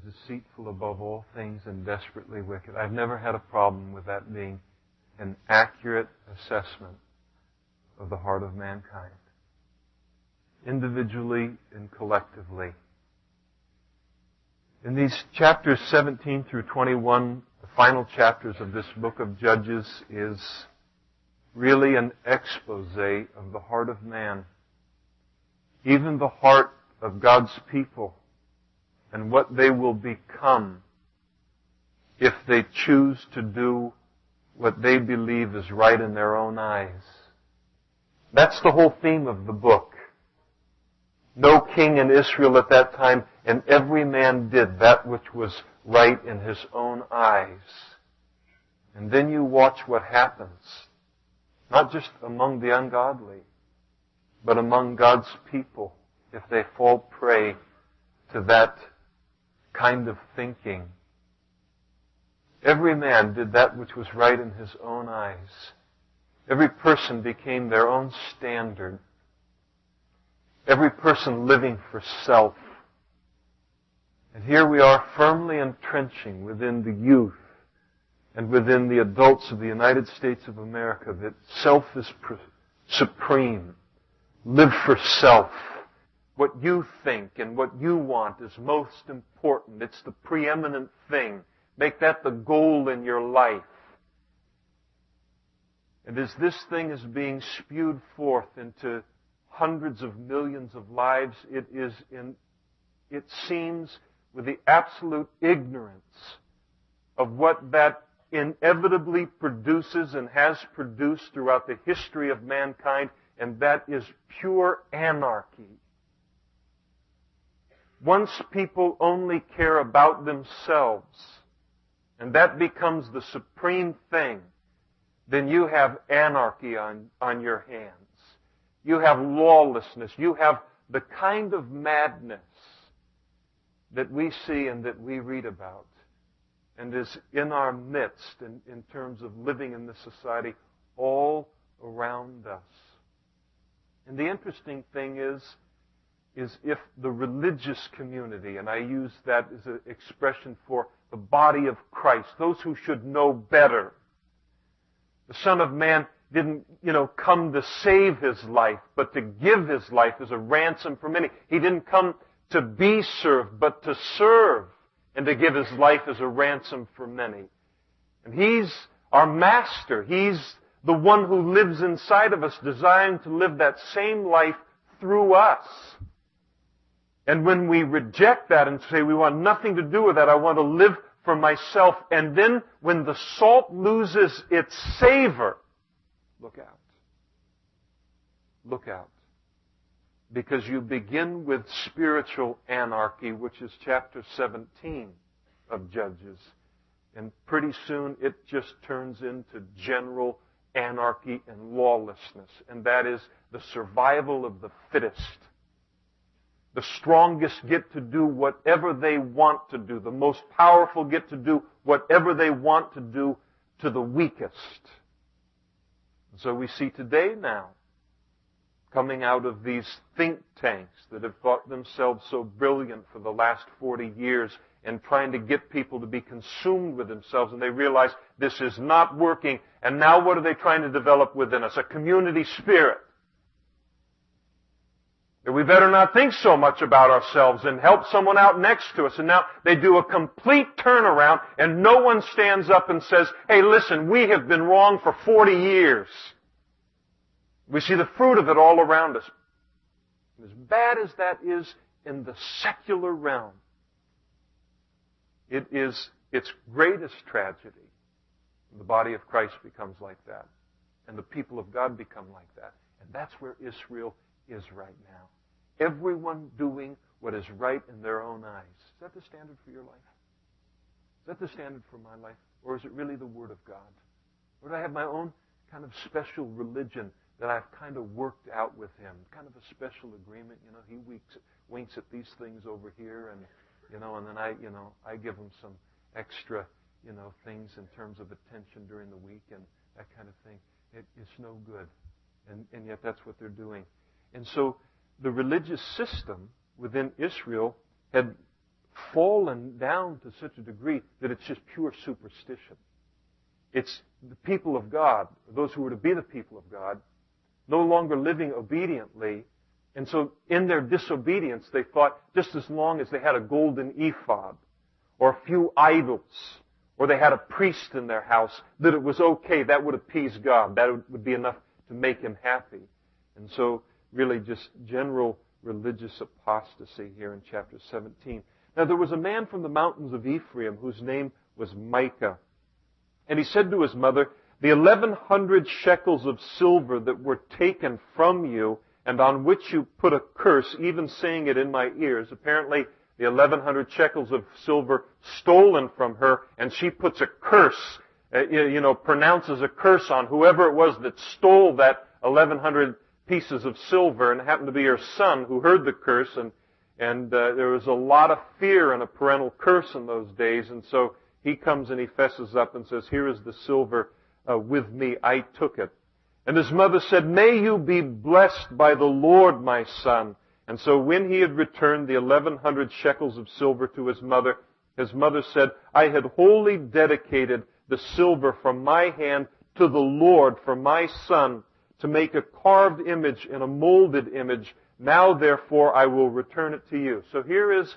deceitful above all things and desperately wicked. I've never had a problem with that being an accurate assessment of the heart of mankind, individually and collectively. In these chapters 17 through 21, the final chapters of this book of Judges is really an expose of the heart of man, even the heart of God's people, and what they will become if they choose to do what they believe is right in their own eyes. That's the whole theme of the book. No king in Israel at that time, and every man did that which was right in his own eyes. And then you watch what happens, not just among the ungodly, but among God's people, if they fall prey to that kind of thinking. Every man did that which was right in his own eyes. Every person became their own standard. Every person living for self. And here we are firmly entrenching within the youth and within the adults of the United States of America that self is supreme. Live for self. What you think and what you want is most important. It's the preeminent thing. Make that the goal in your life. And as this thing is being spewed forth into hundreds of millions of lives, it seems with the absolute ignorance of what that inevitably produces and has produced throughout the history of mankind, and that is pure anarchy. Once people only care about themselves, and that becomes the supreme thing, then you have anarchy on your hands. You have lawlessness. You have the kind of madness that we see and that we read about and is in our midst in terms of living in this society all around us. And the interesting thing is if the religious community, and I use that as an expression for the body of Christ, those who should know better. The Son of Man didn't, come to save His life, but to give His life as a ransom for many. He didn't come to be served, but to serve and to give His life as a ransom for many. And He's our Master. He's the one who lives inside of us, desiring to live that same life through us. And when we reject that and say, we want nothing to do with that, I want to live for myself, and then when the salt loses its savor, look out. Look out. Because you begin with spiritual anarchy, which is chapter 17 of Judges. And pretty soon it just turns into general anarchy and lawlessness. And that is the survival of the fittest. The strongest get to do whatever they want to do. The most powerful get to do whatever they want to do to the weakest. And so we see today now, coming out of these think tanks that have thought themselves so brilliant for the last 40 years and trying to get people to be consumed with themselves, and they realize this is not working. And now what are they trying to develop within us? A community spirit. That we better not think so much about ourselves and help someone out next to us. And now they do a complete turnaround and no one stands up and says, hey, listen, we have been wrong for 40 years. We see the fruit of it all around us. As bad as that is in the secular realm, it is its greatest tragedy. The body of Christ becomes like that. And the people of God become like that. And that's where Israel is right now. Everyone doing what is right in their own eyes. Is that the standard for your life? Is that the standard for my life? Or is it really the Word of God? Or do I have my own kind of special religion that I've kind of worked out with Him? Kind of a special agreement. He winks at these things over here and then I give Him some extra, things in terms of attention during the week and that kind of thing. It's no good. And yet that's what they're doing. And so the religious system within Israel had fallen down to such a degree that it's just pure superstition. It's the people of God, those who were to be the people of God, no longer living obediently. And so in their disobedience, they thought just as long as they had a golden ephod or a few idols or they had a priest in their house, that it was okay. That would appease God. That would be enough to make Him happy. And so really just general religious apostasy here in chapter 17. Now there was a man from the mountains of Ephraim whose name was Micah. And he said to his mother, "The 1,100 shekels of silver that were taken from you and on which you put a curse, even saying it in my ears," apparently the 1,100 shekels of silver stolen from her, and she puts a curse, pronounces a curse on whoever it was that stole that 1,100 pieces of silver, and it happened to be her son who heard the curse, and there was a lot of fear and a parental curse in those days, and so he comes and he fesses up and says, "Here is the silver with me, I took it." And his mother said, "May you be blessed by the Lord, my son." And so when he had returned the 1,100 shekels of silver to his mother said, "I had wholly dedicated the silver from my hand to the Lord for my son to make a carved image and a molded image. Now therefore I will return it to you." So here is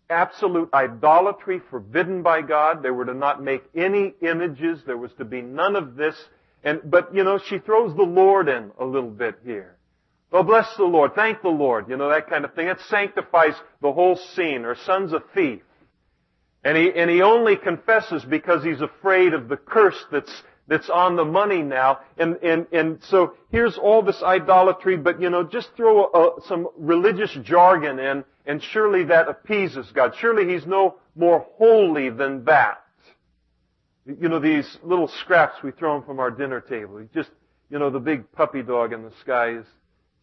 absolute idolatry forbidden by God. They were to not make any images. There was to be none of this. But she throws the Lord in a little bit here. "Oh, bless the Lord. Thank the Lord." That kind of thing. It sanctifies the whole scene. Her son's a thief. And he only confesses because he's afraid of the curse that's on the money now. And so here's all this idolatry, but just throw some religious jargon in, and surely that appeases God. Surely He's no more holy than that. These little scraps we throw him from our dinner table. He just, the big puppy dog in the sky is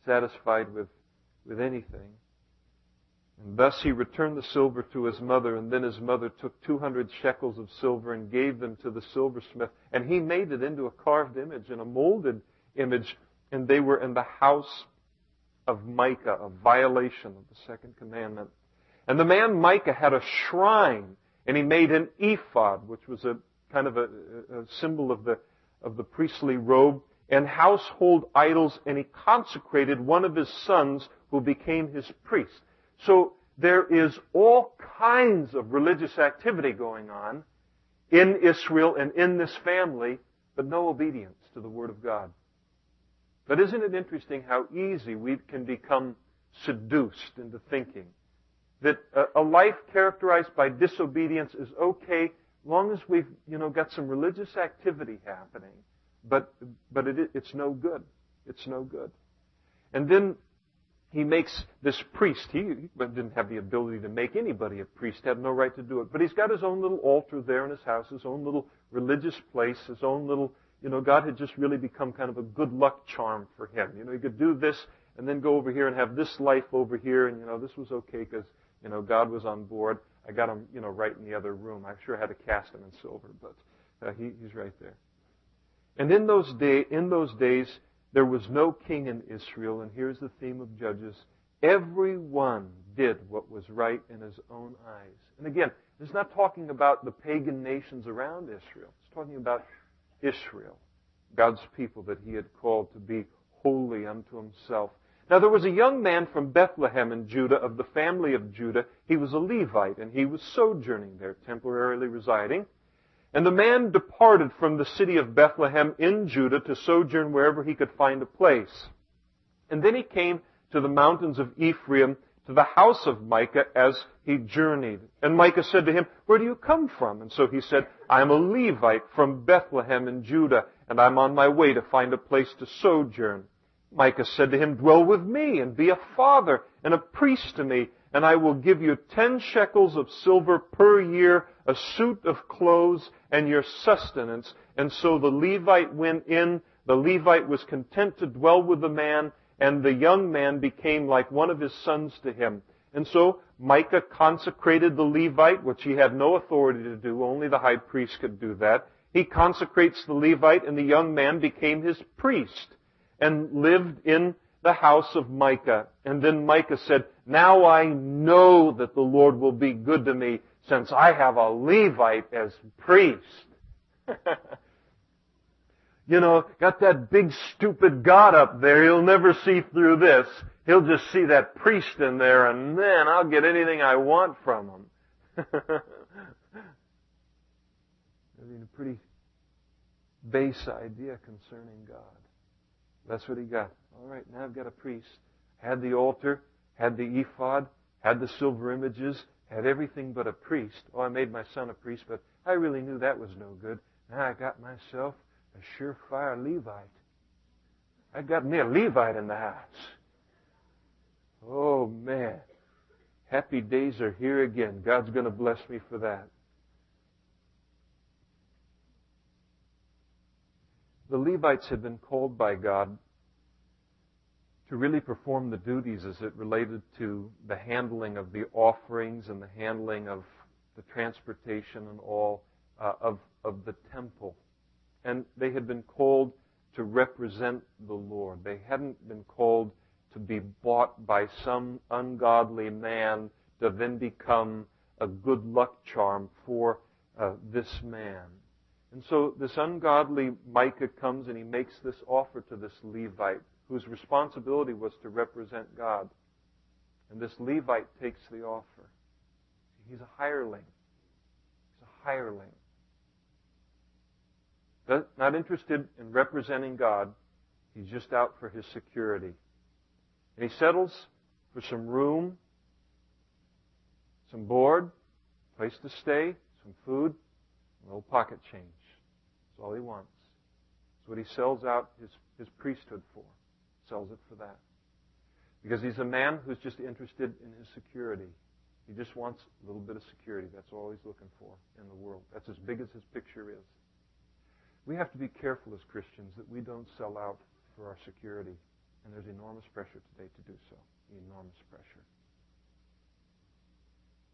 satisfied with anything. And thus he returned the silver to his mother, and then his mother took 200 shekels of silver and gave them to the silversmith, and he made it into a carved image and a molded image, and they were in the house of Micah, a violation of the second commandment. And the man Micah had a shrine, and he made an ephod, which was a kind of a symbol of the priestly robe, and household idols, and he consecrated one of his sons who became his priest. So there is all kinds of religious activity going on in Israel and in this family, but no obedience to the Word of God. But isn't it interesting how easy we can become seduced into thinking that a life characterized by disobedience is okay as long as we've got some religious activity happening, but it's no good. It's no good. And then he makes this priest. He didn't have the ability to make anybody a priest, had no right to do it. But he's got his own little altar there in his house, his own little religious place, his own little, God had just really become kind of a good luck charm for him. He could do this and then go over here and have this life over here, and this was okay because, God was on board. I got him, right in the other room. I sure had to cast him in silver, but he's right there. And in those days, there was no king in Israel, and here's the theme of Judges. Everyone did what was right in his own eyes. And again, it's not talking about the pagan nations around Israel. It's talking about Israel, God's people that He had called to be holy unto Himself. Now there was a young man from Bethlehem in Judah, of the family of Judah. He was a Levite, and he was sojourning there, temporarily residing. And the man departed from the city of Bethlehem in Judah to sojourn wherever he could find a place. And then he came to the mountains of Ephraim, to the house of Micah, as he journeyed. And Micah said to him, "Where do you come from?" And so he said, "I am a Levite from Bethlehem in Judah, and I'm on my way to find a place to sojourn." Micah said to him, "Dwell with me, and be a father and a priest to me, and I will give you 10 shekels of silver per year, a suit of clothes, and your sustenance." And so the Levite went in. The Levite was content to dwell with the man, and the young man became like one of his sons to him. And so Micah consecrated the Levite, which he had no authority to do. Only the high priest could do that. He consecrates the Levite, and the young man became his priest and lived in the house of Micah. And then Micah said, Now I know that the Lord will be good to me since I have a Levite as priest. Got that big stupid God up there. He'll never see through this. He'll just see that priest in there, and then I'll get anything I want from him. A pretty base idea concerning God. That's what he got. All right, now I've got a priest. Had the altar, had the ephod, had the silver images, had everything but a priest. Oh, I made my son a priest, but I really knew that was no good. Now I got myself a surefire Levite. I got me a Levite in the house. Oh, man. Happy days are here again. God's going to bless me for that. The Levites had been called by God to really perform the duties as it related to the handling of the offerings and the handling of the transportation and all of the temple. And they had been called to represent the Lord. They hadn't been called to be bought by some ungodly man to then become a good luck charm for this man. And so this ungodly Micah comes and he makes this offer to this Levite, whose responsibility was to represent God. And this Levite takes the offer. He's a hireling. He's a hireling. Not interested in representing God. He's just out for his security. And he settles for some room, some board, place to stay, some food, a little pocket change. That's all he wants. That's what he sells out his priesthood for. Sells it for that. Because he's a man who's just interested in his security. He just wants a little bit of security. That's all he's looking for in the world. That's as big as his picture is. We have to be careful as Christians that we don't sell out for our security. And there's enormous pressure today to do so. Enormous pressure.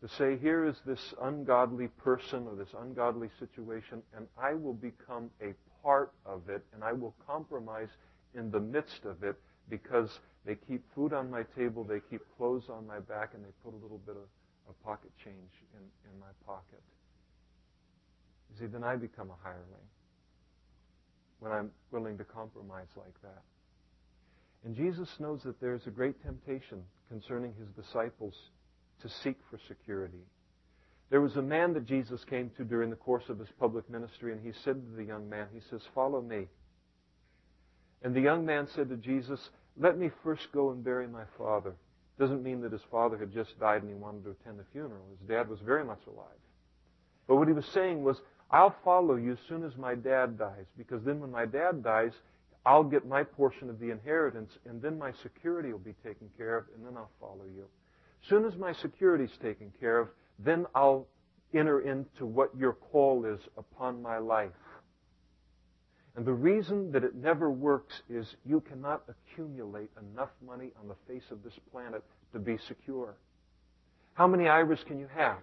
To say, here is this ungodly person or this ungodly situation, and I will become a part of it, and I will compromise in the midst of it because they keep food on my table, they keep clothes on my back, and they put a little bit of pocket change in my pocket. You see, then I become a hireling when I'm willing to compromise like that. And Jesus knows that there's a great temptation concerning his disciples to seek for security. There was a man that Jesus came to during the course of his public ministry, and he said to the young man, he says, "Follow me." And the young man said to Jesus, "Let me first go and bury my father." Doesn't mean that his father had just died and he wanted to attend the funeral. His dad was very much alive. But what he was saying was, I'll follow you as soon as my dad dies, because then when my dad dies, I'll get my portion of the inheritance, and then my security will be taken care of, and then I'll follow you. As soon as my security is taken care of, then I'll enter into what your call is upon my life. And the reason that it never works is you cannot accumulate enough money on the face of this planet to be secure. How many IRAs can you have?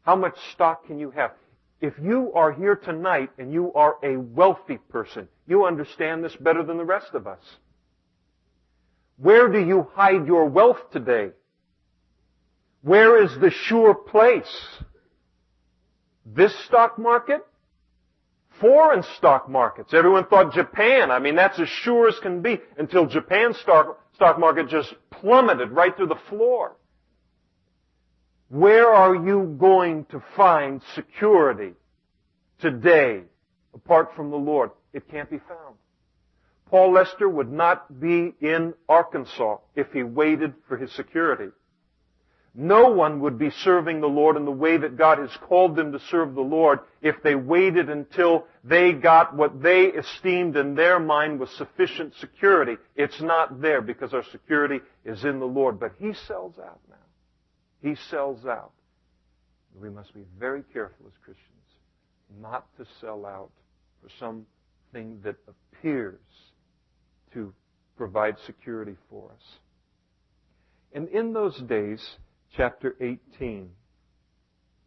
How much stock can you have? If you are here tonight and you are a wealthy person, you understand this better than the rest of us. Where do you hide your wealth today? Where is the sure place? This stock market? Foreign stock markets. Everyone thought Japan, that's as sure as can be, until Japan's stock market just plummeted right through the floor. Where are you going to find security today apart from the Lord? It can't be found. Paul Lester would not be in Arkansas if he waited for his security. No one would be serving the Lord in the way that God has called them to serve the Lord if they waited until they got what they esteemed in their mind was sufficient security. It's not there because our security is in the Lord. But he sells out now. He sells out. We must be very careful as Christians not to sell out for something that appears to provide security for us. And in those days, chapter 18,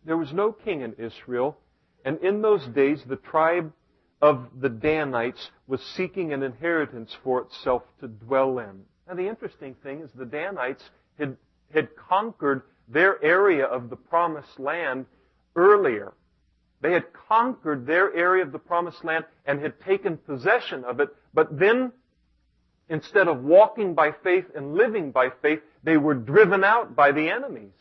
there was no king in Israel, and in those days the tribe of the Danites was seeking an inheritance for itself to dwell in. Now the interesting thing is the Danites had conquered their area of the promised land earlier. They had conquered their area of the promised land and had taken possession of it, but then, instead of walking by faith and living by faith, they were driven out by the enemies.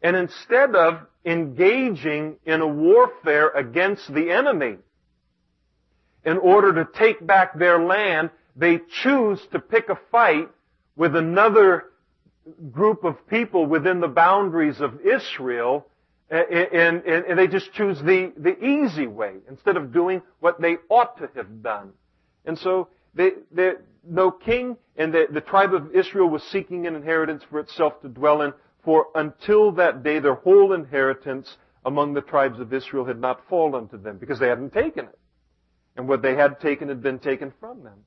And instead of engaging in a warfare against the enemy in order to take back their land, they choose to pick a fight with another group of people within the boundaries of Israel, and they just choose the easy way instead of doing what they ought to have done. And so no king, and the tribe of Israel was seeking an inheritance for itself to dwell in, for until that day their whole inheritance among the tribes of Israel had not fallen to them, because they hadn't taken it. And what they had taken had been taken from them.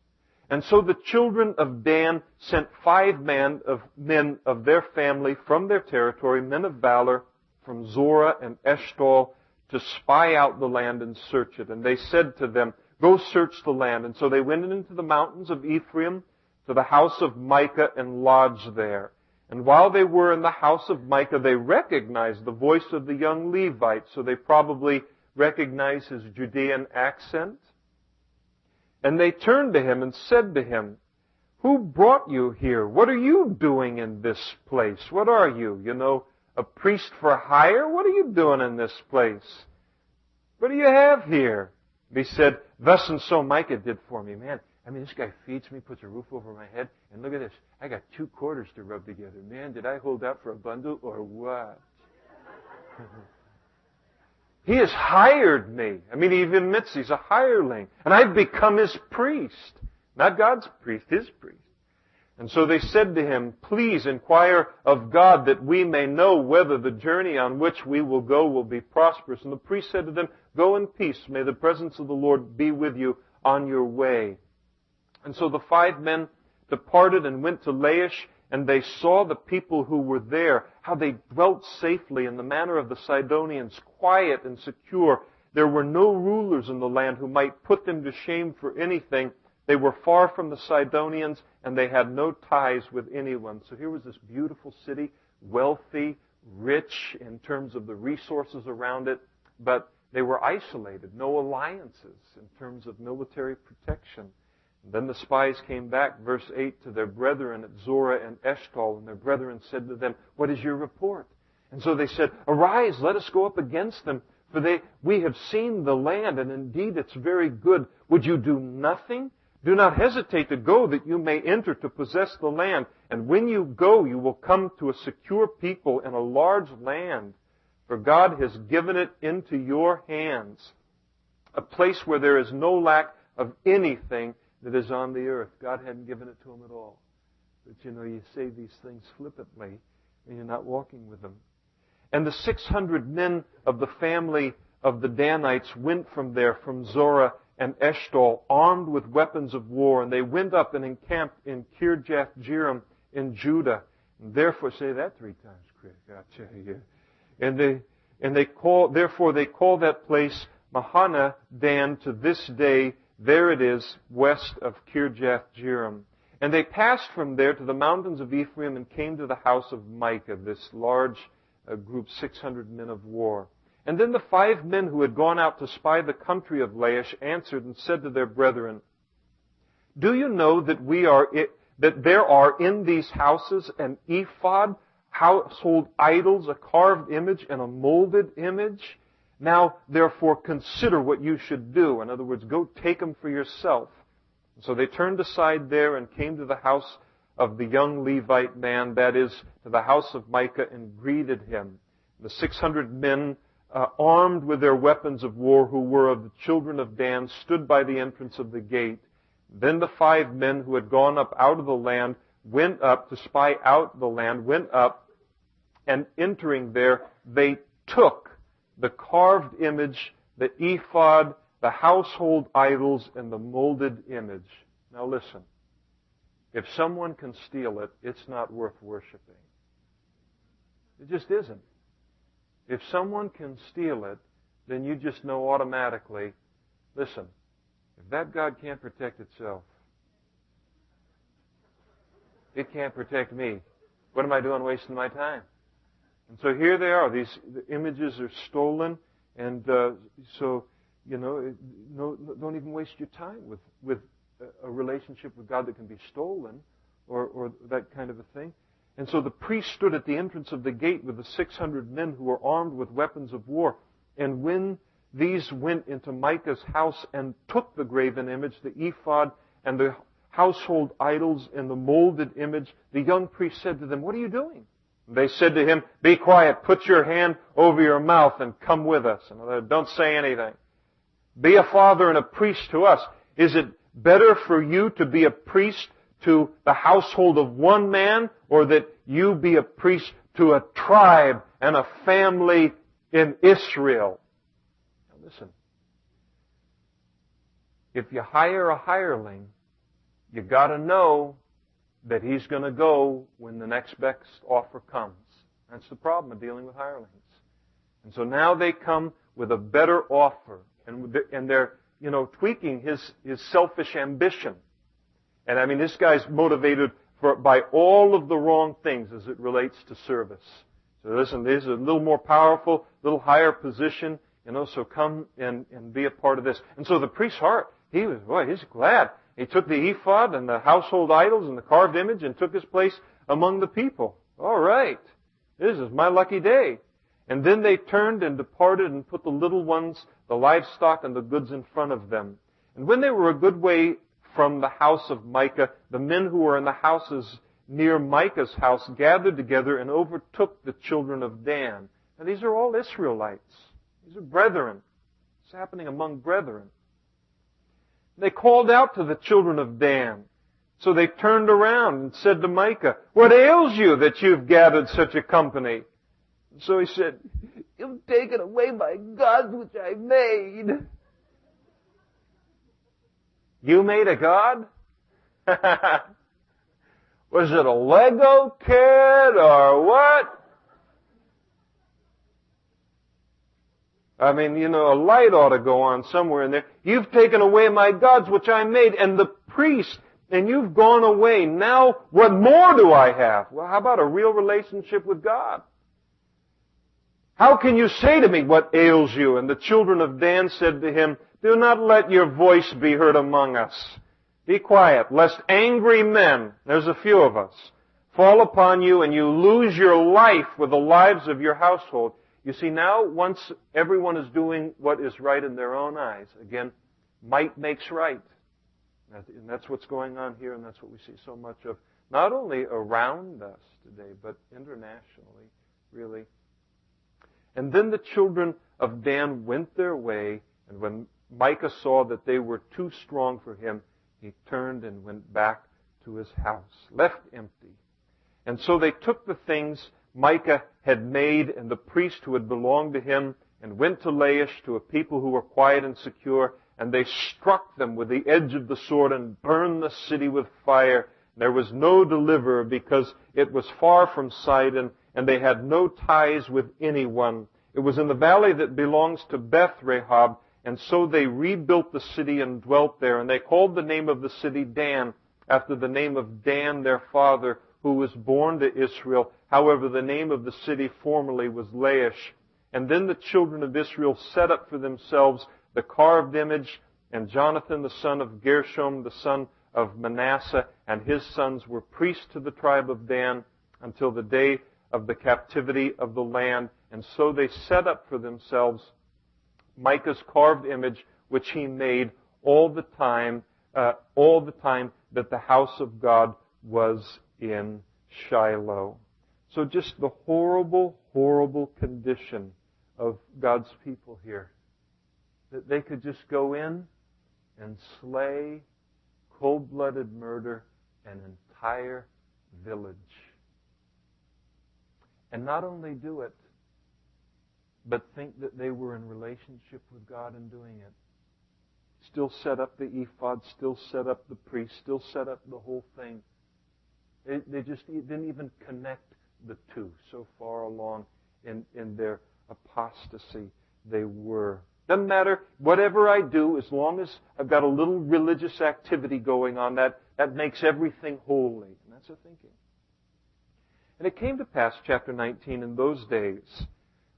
And so the children of Dan sent 5 men of their family from their territory, men of valor, from Zorah and Eshtaol, to spy out the land and search it. And they said to them, "Go search the land." And so they went into the mountains of Ephraim, to the house of Micah, and lodged there. And while they were in the house of Micah, they recognized the voice of the young Levite, so they probably recognized his Judean accent. And they turned to him and said to him, "Who brought you here? What are you doing in this place? What are you? A priest for hire? What are you doing in this place? What do you have here?" They said, "Thus and so Micah did for me." Man, this guy feeds me, puts a roof over my head, and look at this. I got 2 quarters to rub together. Man, did I hold out for a bundle or what? He has hired me. He even admits he's a hireling. And I've become his priest. Not God's priest, his priest. And so they said to him, "Please inquire of God that we may know whether the journey on which we will go will be prosperous." And the priest said to them, "Go in peace. May the presence of the Lord be with you on your way." And so the 5 men departed and went to Laish, and they saw the people who were there, how they dwelt safely in the manner of the Sidonians, quiet and secure. There were no rulers in the land who might put them to shame for anything. They were far from the Sidonians, and they had no ties with anyone. So here was this beautiful city, wealthy, rich in terms of the resources around it, but they were isolated, no alliances in terms of military protection. And then the spies came back, verse 8, to their brethren at Zorah and Eshtaol, and their brethren said to them, "What is your report?" And so they said, "Arise, let us go up against them, for we have seen the land, and indeed it's very good. Would you do nothing? Do not hesitate to go, that you may enter to possess the land. And when you go, you will come to a secure people and a large land, for God has given it into your hands, a place where there is no lack of anything that is on the earth." God hadn't given it to them at all. But you say these things flippantly, and you're not walking with them. And the 600 men of the family of the Danites went from there, from Zorah and Eshtaol, armed with weapons of war, and they went up and encamped in Kirjath-jearim in Judah. And therefore, say that 3 times, Craig. I'll tell you. Therefore they call that place Mahana Dan to this day. There it is, west of Kirjath-jearim. And they passed from there to the mountains of Ephraim and came to the house of Micah, this large group, 600 men of war. And then the 5 men who had gone out to spy the country of Laish answered and said to their brethren, "Do you know that there are in these houses an ephod, household idols, a carved image, and a molded image? Now, therefore, consider what you should do." In other words, go take them for yourself. So they turned aside there and came to the house of the young Levite man, that is, to the house of Micah, and greeted him. The 600 men, armed with their weapons of war, who were of the children of Dan, stood by the entrance of the gate. Then the 5 men who had gone up out of the land went up to spy out the land, went up, and entering there, they took the carved image, the ephod, the household idols, and the molded image. Now listen, if someone can steal it, it's not worth worshiping. It just isn't. If someone can steal it, then you just know automatically, listen, if that God can't protect itself, it can't protect me. What am I doing wasting my time? And so here they are. These images are stolen, and so, don't even waste your time with a relationship with God that can be stolen or that kind of a thing. And so the priest stood at the entrance of the gate with the 600 men who were armed with weapons of war. And when these went into Micah's house and took the graven image, the ephod, and the household idols and the molded image, the young priest said to them, "What are you doing?" They said to him, "Be quiet, put your hand over your mouth and come with us." And don't say anything. Be a father and a priest to us. Is it better for you to be a priest to the household of one man, or that you be a priest to a tribe and a family in Israel? Now listen. If you hire a hireling, you got to know that he's going to go when the next best offer comes. That's the problem of dealing with hirelings. And so now they come with a better offer, and they're, tweaking his selfish ambition. And I mean, this guy's motivated by all of the wrong things as it relates to service. So listen, this is a little more powerful, little higher position, so come and be a part of this. And so the priest's heart, he's glad. He took the ephod and the household idols and the carved image and took his place among the people. All right. This is my lucky day. And then they turned and departed and put the little ones, the livestock, and the goods in front of them. And when they were a good way from the house of Micah, the men who were in the houses near Micah's house gathered together and overtook the children of Dan. Now these are all Israelites. These are brethren. It's happening among brethren. They called out to the children of Dan. So they turned around and said to Micah, "What ails you that you've gathered such a company?" So he said, "You've taken away my gods which I made." You made a god? Was it a Lego kid or what? I mean, a light ought to go on somewhere in there. You've taken away my gods which I made, and the priest, and you've gone away. Now, what more do I have? Well, how about a real relationship with God? How can you say to me, "What ails you?" And the children of Dan said to him, "Do not let your voice be heard among us. Be quiet, lest angry men," there's a few of us, "fall upon you and you lose your life with the lives of your household." You see, now, once everyone is doing what is right in their own eyes, again, might makes right. And that's what's going on here, and that's what we see so much of, not only around us today, but internationally, really. And then the children of Dan went their way, and when Micah saw that they were too strong for him, he turned and went back to his house, left empty. And so they took the things Micah had made and the priest who had belonged to him and went to Laish, to a people who were quiet and secure, and they struck them with the edge of the sword and burned the city with fire. There was no deliverer because it was far from Sidon, and they had no ties with anyone. It was in the valley that belongs to Beth Rehob, and so they rebuilt the city and dwelt there. And they called the name of the city Dan, after the name of Dan their father, who was born to Israel. However, the name of the city formerly was Laish. And then the children of Israel set up for themselves the carved image, and Jonathan the son of Gershom, the son of Manasseh, and his sons were priests to the tribe of Dan until the day of the captivity of the land. And so they set up for themselves Micah's carved image, which he made all the time that the house of God was in Shiloh. So just the horrible, horrible condition of God's people here. That they could just go in and slay, cold-blooded murder an entire village. And not only do it, but think that they were in relationship with God in doing it. Still set up the ephod, still set up the priest, still set up the whole thing. They just didn't even connect the two, so far along in their apostasy they were. Doesn't matter, whatever I do, as long as I've got a little religious activity going on, that makes everything holy. And that's their thinking. And it came to pass, chapter 19, in those days,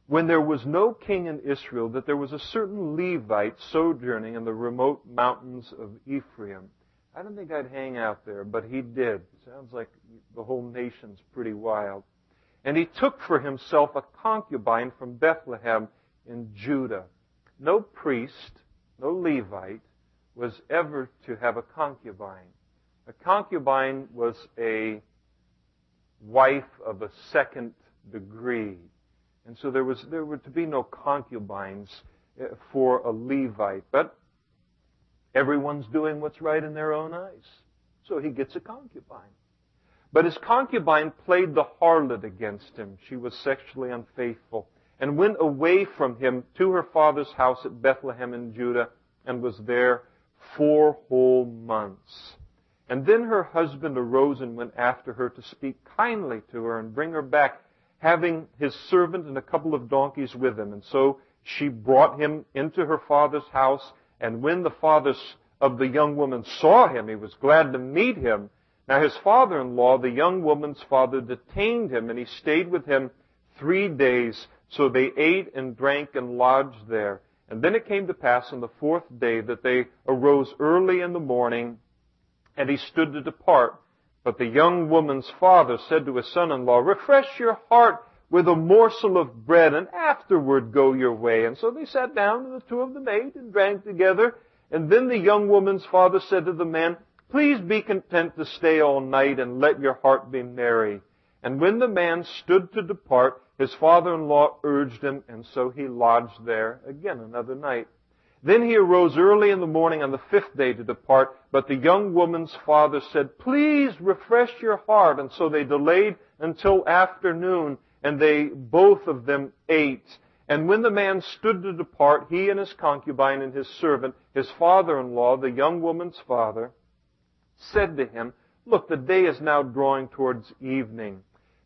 when there was no king in Israel, that there was a certain Levite sojourning in the remote mountains of Ephraim. I don't think I'd hang out there, but he did. Sounds like the whole nation's pretty wild. And he took for himself a concubine from Bethlehem in Judah. No priest, no Levite, was ever to have a concubine. A concubine was a wife of a second degree. And so there were to be no concubines for a Levite. But everyone's doing what's right in their own eyes. So he gets a concubine. But his concubine played the harlot against him. She was sexually unfaithful and went away from him to her father's house at Bethlehem in Judah and was there 4 whole months. And then her husband arose and went after her to speak kindly to her and bring her back, having his servant and a couple of donkeys with him. And so she brought him into her father's house. And when the father of the young woman saw him, he was glad to meet him. Now his father-in-law, the young woman's father, detained him, and he stayed with him 3 days. So they ate and drank and lodged there. And then it came to pass on the 4th day that they arose early in the morning, and he stood to depart. But the young woman's father said to his son-in-law, "Refresh your heart with a morsel of bread, and afterward go your way." And so they sat down, and the two of them ate and drank together. And then the young woman's father said to the man, "Please be content to stay all night, and let your heart be merry." And when the man stood to depart, his father-in-law urged him, and so he lodged there again another night. Then he arose early in the morning on the 5th day to depart, but the young woman's father said, "Please refresh your heart." And so they delayed until afternoon, and they both of them ate. And when the man stood to depart, he and his concubine and his servant, his father-in-law, the young woman's father, said to him, "Look, the day is now drawing towards evening.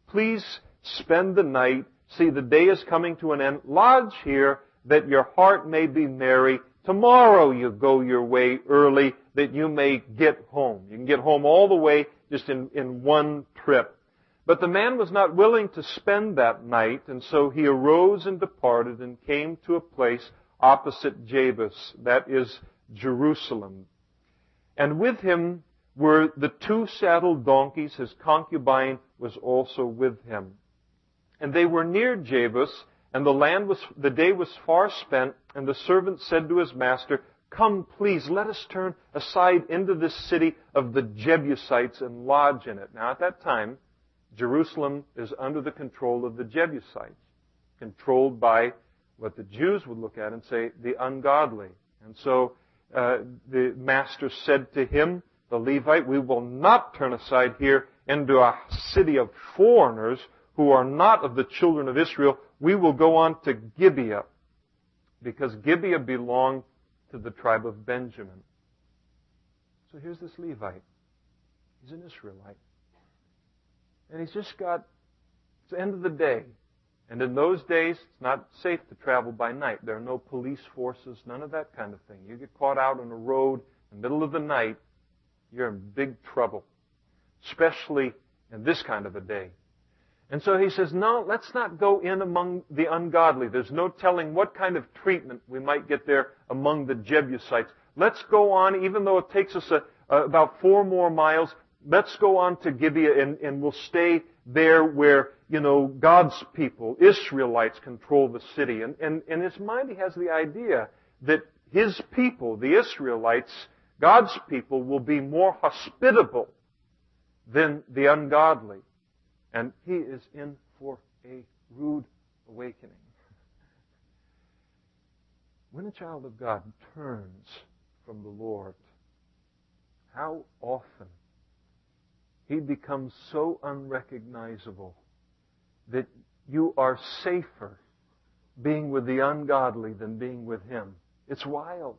Please spend the night. See, the day is coming to an end. Lodge here, that your heart may be merry. Tomorrow you go your way early, that you may get home." You can get home all the way just in one trip. But the man was not willing to spend that night, and so he arose and departed and came to a place opposite Jebus, that is Jerusalem. And with him were the 2 saddled donkeys. His concubine was also with him. And they were near Jebus, and the day was far spent, and the servant said to his master, "Come, please, let us turn aside into this city of the Jebusites and lodge in it." Now, at that time, Jerusalem is under the control of the Jebusites, controlled by what the Jews would look at and say, the ungodly. And so the master said to him, the Levite, "We will not turn aside here into a city of foreigners who are not of the children of Israel. We will go on to Gibeah," because Gibeah belonged to the tribe of Benjamin. So here's this Levite. He's an Israelite. And he's just got, it's the end of the day. And in those days, it's not safe to travel by night. There are no police forces, none of that kind of thing. You get caught out on a road in the middle of the night, you're in big trouble. Especially in this kind of a day. And so he says, "No, let's not go in among the ungodly. There's no telling what kind of treatment we might get there among the Jebusites. Let's go on, even though it takes us about 4 more miles, let's go on to Gibeah and we'll stay there where, God's people, Israelites, control the city." And in his mind he has the idea that his people, the Israelites, God's people, will be more hospitable than the ungodly. And he is in for a rude awakening. When a child of God turns from the Lord, how often he becomes so unrecognizable that you are safer being with the ungodly than being with him. It's wild.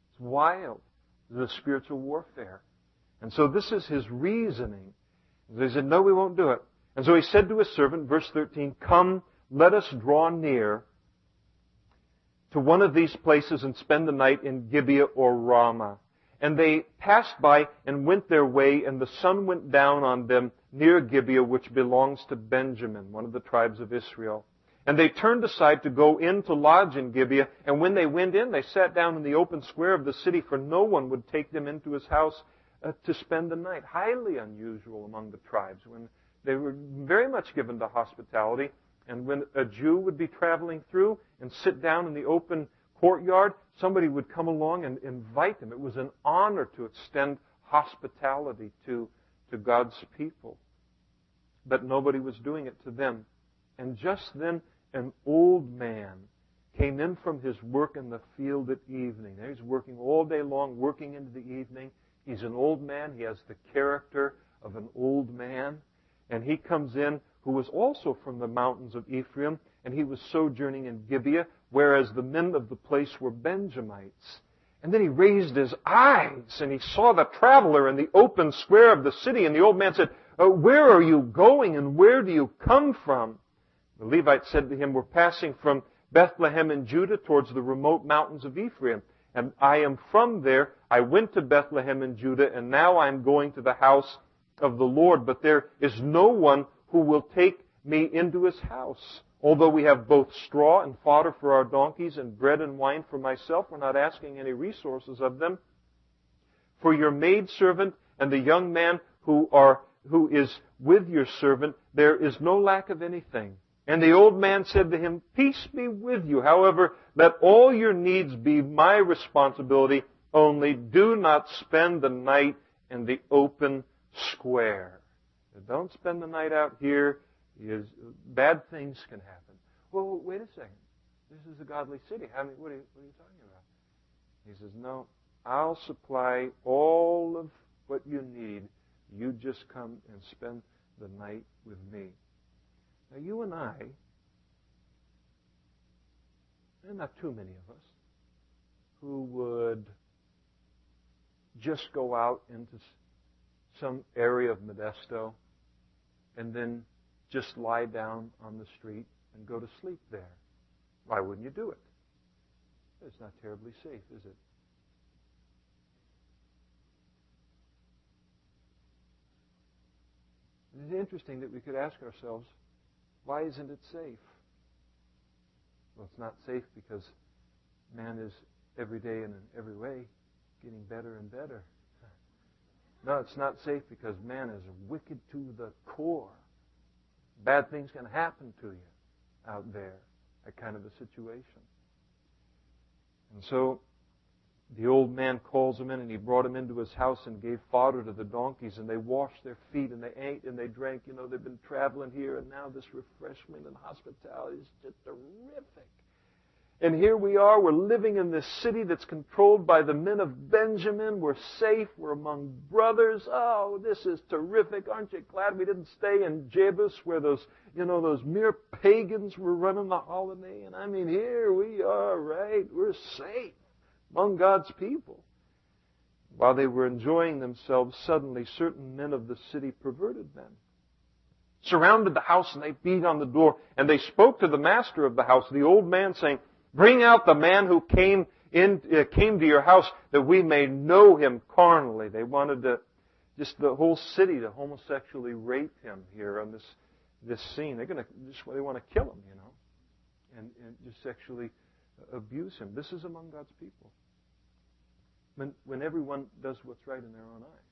It's wild. The spiritual warfare. And so this is his reasoning. They said, "No, we won't do it." And so he said to his servant, verse 13, "Come, let us draw near to one of these places and spend the night in Gibeah or Ramah." And they passed by and went their way, and the sun went down on them near Gibeah, which belongs to Benjamin, one of the tribes of Israel. And they turned aside to go in to lodge in Gibeah. And when they went in, they sat down in the open square of the city, for no one would take them into his house to spend the night. Highly unusual among the tribes, when they were very much given to hospitality. And when a Jew would be traveling through and sit down in the open courtyard, somebody would come along and invite them. It was an honor to extend hospitality to God's people. But nobody was doing it to them. And just then, an old man came in from his work in the field at evening. He's working all day long, working into the evening. He's an old man. He has the character of an old man. And he comes in, who was also from the mountains of Ephraim, and he was sojourning in Gibeah, whereas the men of the place were Benjamites. And then he raised his eyes, and he saw the traveler in the open square of the city. And the old man said, "Where are you going, and where do you come from?" The Levite said to him, "We're passing from Bethlehem in Judah towards the remote mountains of Ephraim. And I am from there. I went to Bethlehem in Judah, and now I am going to the house of the Lord. But there is no one who will take me into his house. Although we have both straw and fodder for our donkeys and bread and wine for myself, we're not asking any resources of them. For your maidservant and the young man who is with your servant, there is no lack of anything." And the old man said to him, "Peace be with you. However, let all your needs be my responsibility. Only do not spend the night in the open square." Don't spend the night out here. Bad things can happen. Well, wait a second. This is a godly city. I mean, what are you talking about? He says, "No, I'll supply all of what you need. You just come and spend the night with me." Now, you and I, and not too many of us, who would just go out into some area of Modesto and then just lie down on the street and go to sleep there. Why wouldn't you do it? It's not terribly safe, is it? It's interesting that we could ask ourselves, why isn't it safe? Well, it's not safe because man is every day and in every way getting better and better. No, it's not safe because man is wicked to the core. Bad things can happen to you out there, that kind of a situation. And so the old man calls him in, and he brought him into his house and gave fodder to the donkeys, and they washed their feet, and they ate and they drank. You know, they've been traveling here, and now this refreshment and hospitality is just terrific. And here we are, we're living in this city that's controlled by the men of Benjamin. We're safe, we're among brothers. Oh, this is terrific. Aren't you glad we didn't stay in Jebus where those mere pagans were running the holiday? And I mean, here we are, right? We're safe among God's people. While they were enjoying themselves, suddenly certain men of the city, perverted men, surrounded the house, and they beat on the door, and they spoke to the master of the house, the old man, saying, "Bring out the man who came to your house, that we may know him carnally." They wanted the whole city to homosexually rape him here on this scene. They want to kill him, and just sexually abuse him. This is among God's people. When everyone does what's right in their own eyes,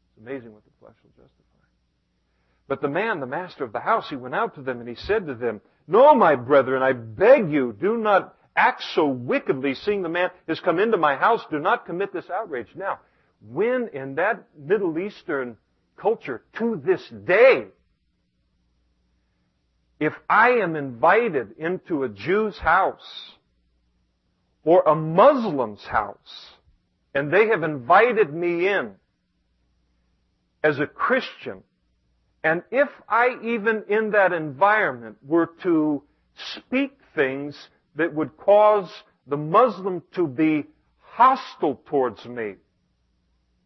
it's amazing what the flesh will justify. But the man, the master of the house, he went out to them and he said to them, "No, my brethren, I beg you, do not act so wickedly, seeing the man has come into my house. Do not commit this outrage." Now, when in that Middle Eastern culture to this day, if I am invited into a Jew's house or a Muslim's house, and they have invited me in as a Christian, and if I even in that environment were to speak things that would cause the Muslim to be hostile towards me,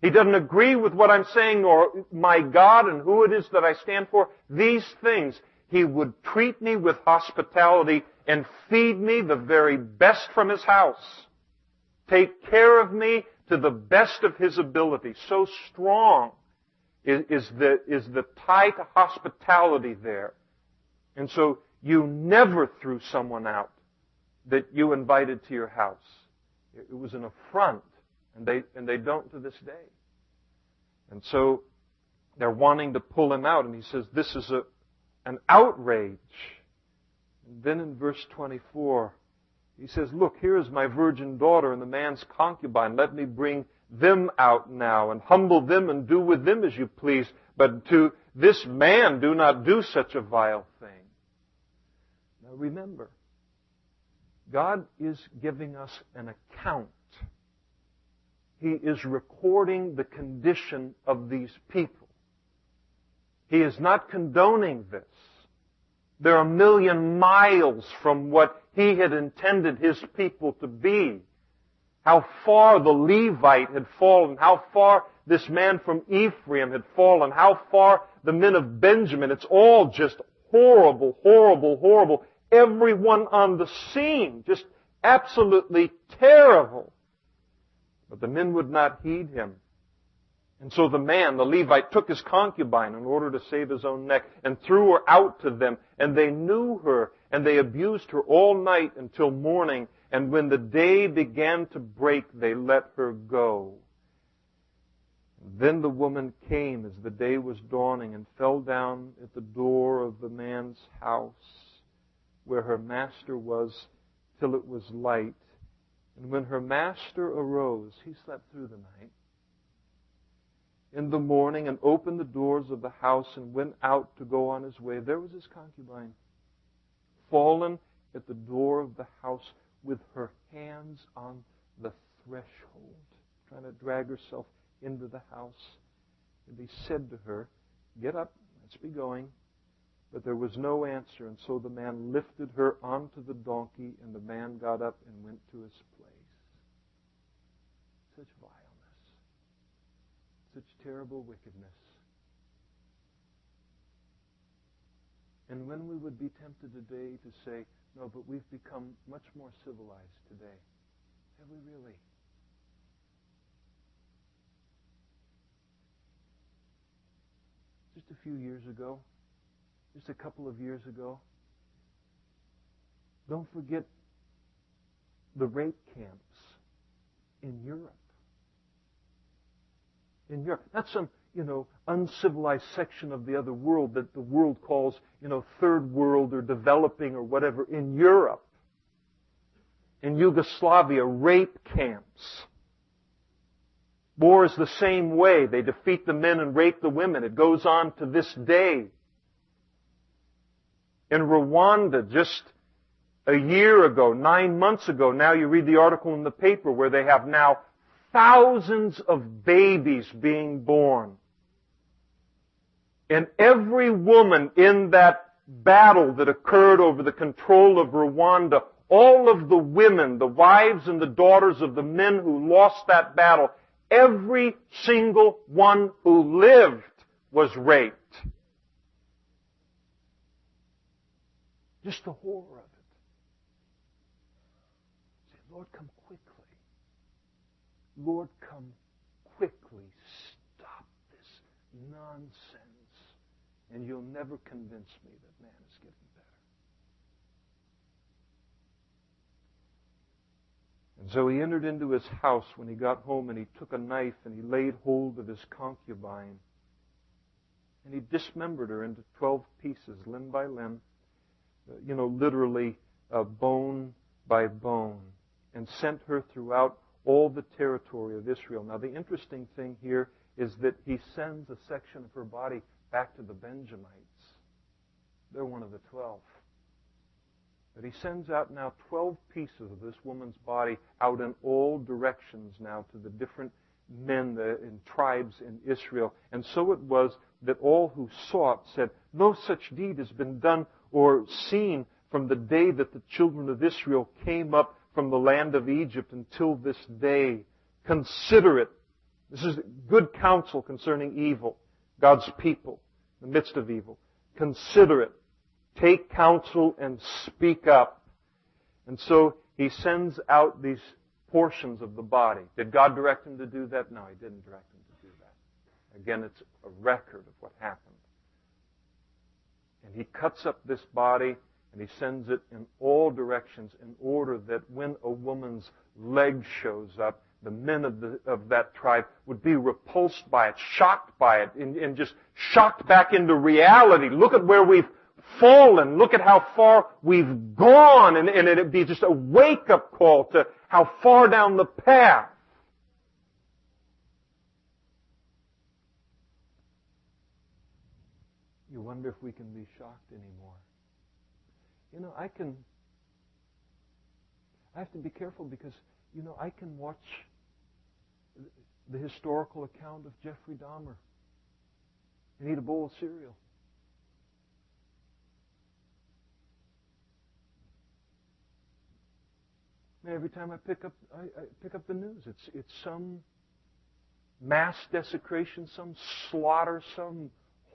he doesn't agree with what I'm saying or my God and who it is that I stand for, these things, he would treat me with hospitality and feed me the very best from his house. Take care of me, to the best of his ability. So strong is the tie to hospitality there. And so you never threw someone out that you invited to your house. It was an affront, and they don't to this day. And so they're wanting to pull him out, and he says, this is an outrage. And then in verse 24, he says, look, here is my virgin daughter and the man's concubine. Let me bring them out now and humble them and do with them as you please. But to this man do not do such a vile thing. Now remember, God is giving us an account. He is recording the condition of these people. He is not condoning this. They're a million miles from what He had intended His people to be. How far the Levite had fallen, how far this man from Ephraim had fallen, how far the men of Benjamin. It's all just horrible, horrible, horrible. Everyone on the scene, just absolutely terrible. But the men would not heed him. And so the man, the Levite, took his concubine in order to save his own neck and threw her out to them. And they knew her, and they abused her all night until morning. And when the day began to break, they let her go. Then the woman came as the day was dawning and fell down at the door of the man's house where her master was till it was light. And when her master arose, he slept through the night, in the morning and opened the doors of the house and went out to go on his way. There was his concubine, fallen at the door of the house with her hands on the threshold, trying to drag herself into the house. And he said to her, get up, let's be going. But there was no answer, and so the man lifted her onto the donkey, and the man got up and went to his place. Such vileness. Such terrible wickedness. And when we would be tempted today to say, no, but we've become much more civilized today. Have we really? Just a few years ago, just a couple of years ago, don't forget the rape camps in Europe. In Europe. Not some, uncivilized section of the other world that the world calls, third world or developing or whatever. In Europe. In Yugoslavia, rape camps. War is the same way. They defeat the men and rape the women. It goes on to this day. In Rwanda, just a year ago, 9 months ago, now you read the article in the paper where they have now thousands of babies being born. And every woman in that battle that occurred over the control of Rwanda, all of the women, the wives and the daughters of the men who lost that battle, every single one who lived was raped. Just the horror of it. Say, Lord, come quickly. Lord, come quickly. Stop this nonsense. And you'll never convince me that man is getting better. And so he entered into his house when he got home, and he took a knife and he laid hold of his concubine. And he dismembered her into 12 pieces, limb by limb. Literally bone by bone, and sent her throughout all the territory of Israel. Now, the interesting thing here is that he sends a section of her body back to the Benjamites. They're one of the 12. But he sends out now 12 pieces of this woman's body out in all directions now to the different men and tribes in Israel. And so it was that all who saw it said, no such deed has been done or seen from the day that the children of Israel came up from the land of Egypt until this day. Consider it. This is good counsel concerning evil. God's people in the midst of evil. Consider it. Take counsel and speak up. And so he sends out these portions of the body. Did God direct him to do that? No, he didn't direct him to do that. Again, it's a record of what happened. And he cuts up this body and he sends it in all directions in order that when a woman's leg shows up, the men of that tribe would be repulsed by it, shocked by it, and just shocked back into reality. Look at where we've fallen. Look at how far we've gone. And it'd be just a wake-up call to how far down the path. You wonder if we can be shocked anymore. You know, I have to be careful because, you know, I can watch the historical account of Jeffrey Dahmer and eat a bowl of cereal. And every time I pick up the news, it's some mass desecration, some slaughter, some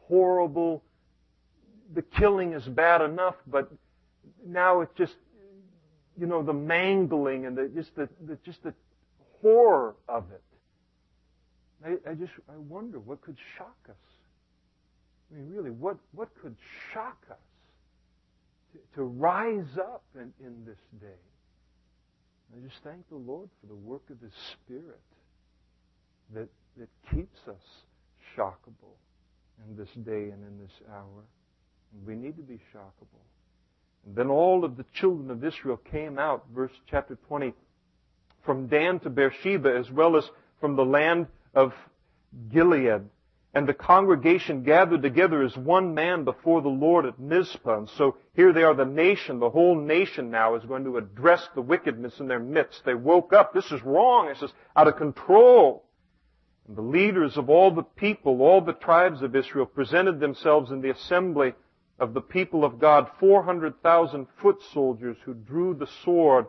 horrible. The killing is bad enough, but now it's just, you know, the mangling and the horror of it. I wonder what could shock us. I mean, really, what could shock us to rise up in this day? I just thank the Lord for the work of His Spirit that keeps us shockable in this day and in this hour. And we need to be shockable. And then all of the children of Israel came out, chapter 20, from Dan to Beersheba, as well as from the land of Gilead. And the congregation gathered together as one man before the Lord at Mizpah. And so here they are, the nation, the whole nation now is going to address the wickedness in their midst. They woke up. This is wrong. This is out of control. And the leaders of all the people, all the tribes of Israel, presented themselves in the assembly of the people of God, 400,000 foot soldiers who drew the sword.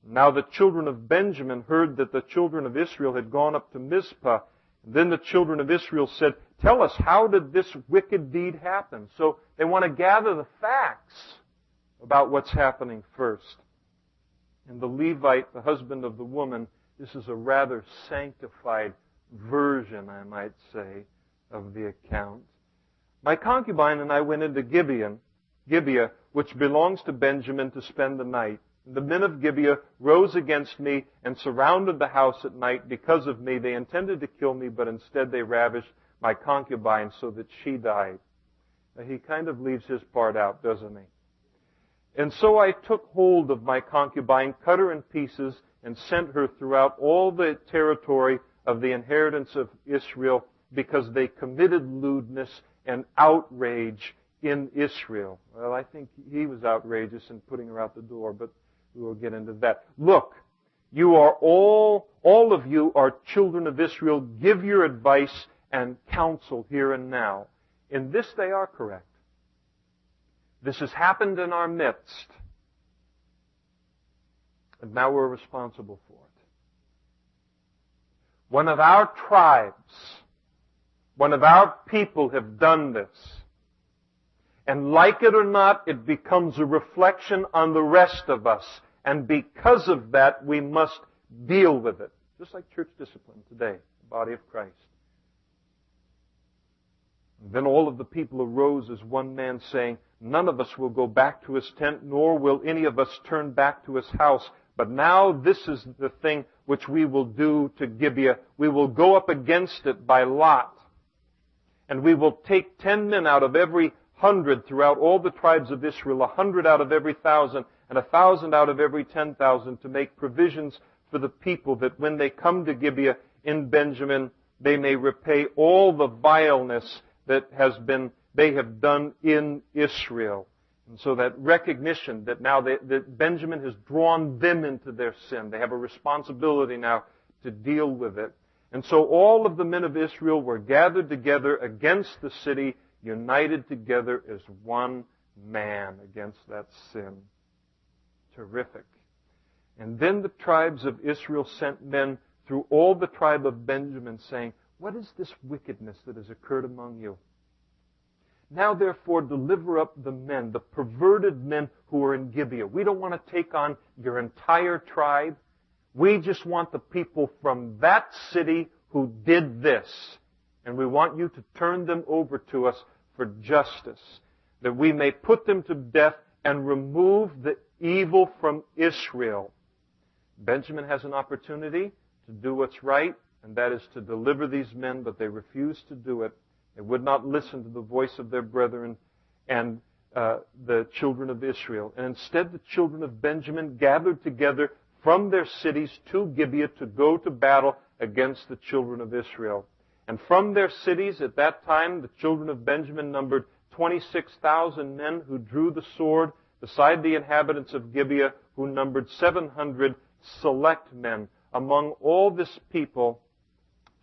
Now the children of Benjamin heard that the children of Israel had gone up to Mizpah. And then the children of Israel said, "Tell us, how did this wicked deed happen?" So they want to gather the facts about what's happening first. And the Levite, the husband of the woman, this is a rather sanctified version, I might say, of the account. "My concubine and I went into Gibeah, which belongs to Benjamin, to spend the night. The men of Gibeah rose against me and surrounded the house at night. Because of me, they intended to kill me, but instead they ravished my concubine so that she died." Now, he kind of leaves his part out, doesn't he? "And so I took hold of my concubine, cut her in pieces, and sent her throughout all the territory of the inheritance of Israel, because they committed lewdness and outrage in Israel." Well, I think he was outrageous in putting her out the door, but we will get into that. "Look, you are all of you are children of Israel. Give your advice and counsel here and now." In this they are correct. This has happened in our midst. And now we're responsible for it. One of our tribes, one of our people have done this. And like it or not, it becomes a reflection on the rest of us. And because of that, we must deal with it. Just like church discipline today, the body of Christ. And then all of the people arose as one man, saying, "None of us will go back to his tent, nor will any of us turn back to his house. But now this is the thing which we will do to Gibeah. We will go up against it by lot. And we will take 10 men out of every 100 throughout all the tribes of Israel, 100 out of every 1,000, and 1,000 out of every 10,000, to make provisions for the people, that when they come to Gibeah in Benjamin, they may repay all the vileness that they have done in Israel." And so that recognition that now that Benjamin has drawn them into their sin. They have a responsibility now to deal with it. And so all of the men of Israel were gathered together against the city, united together as one man against that sin. Terrific. And then the tribes of Israel sent men through all the tribe of Benjamin, saying, "What is this wickedness that has occurred among you? Now therefore deliver up the men, the perverted men who are in Gibeah." We don't want to take on your entire tribe. We just want the people from that city who did this. And we want you to turn them over to us for justice, that we may put them to death and remove the evil from Israel. Benjamin has an opportunity to do what's right, and that is to deliver these men, but they refused to do it. They would not listen to the voice of their brethren and the children of Israel. And instead, the children of Benjamin gathered together from their cities to Gibeah to go to battle against the children of Israel. And from their cities at that time, the children of Benjamin numbered 26,000 men who drew the sword, beside the inhabitants of Gibeah, who numbered 700 select men. Among all this people,